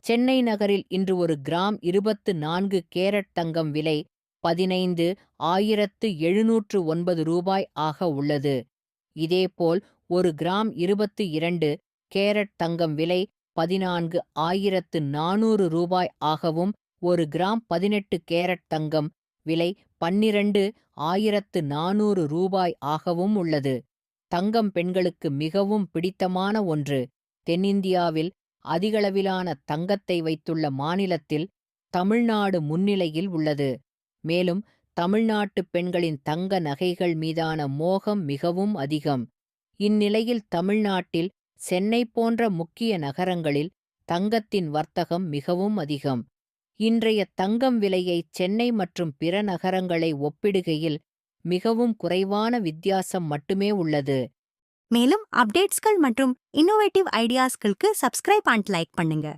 சென்னை நகரில் இன்று ஒரு கிராம் 24 கேரட் தங்கம் விலை 15,709 ரூபாய் ஆக உள்ளது. இதேபோல் ஒரு கிராம் 22 கேரட் தங்கம் விலை 14,400 ரூபாய் ஆகவும், ஒரு கிராம் 18 கேரட் தங்கம் விலை 12,400 ரூபாய் ஆகவும் உள்ளது. தங்கம் பெண்களுக்கு மிகவும் பிடித்தமான ஒன்று. தென்னிந்தியாவில் அதிகளவிலான தங்கத்தை வைத்துள்ள மாநிலத்தில் தமிழ்நாடு முன்னிலையில் உள்ளது. மேலும் தமிழ்நாட்டு பெண்களின் தங்க நகைகள் மீதான மோகம் மிகவும் அதிகம். இந்நிலையில் தமிழ்நாட்டில் சென்னை போன்ற முக்கிய நகரங்களில் தங்கத்தின் வர்த்தகம் மிகவும் அதிகம். இன்றைய தங்கம் விலையை சென்னை மற்றும் பிற நகரங்களை ஒப்பிடுகையில் மிகவும் குறைவான வித்தியாசம் மட்டுமே உள்ளது. மேலும் அப்டேட்ஸ்கள் மற்றும் இன்னோவேட்டிவ் ஐடியாஸ்களுக்கு சப்ஸ்கிரைப் அண்ட் லைக் பண்ணுங்க.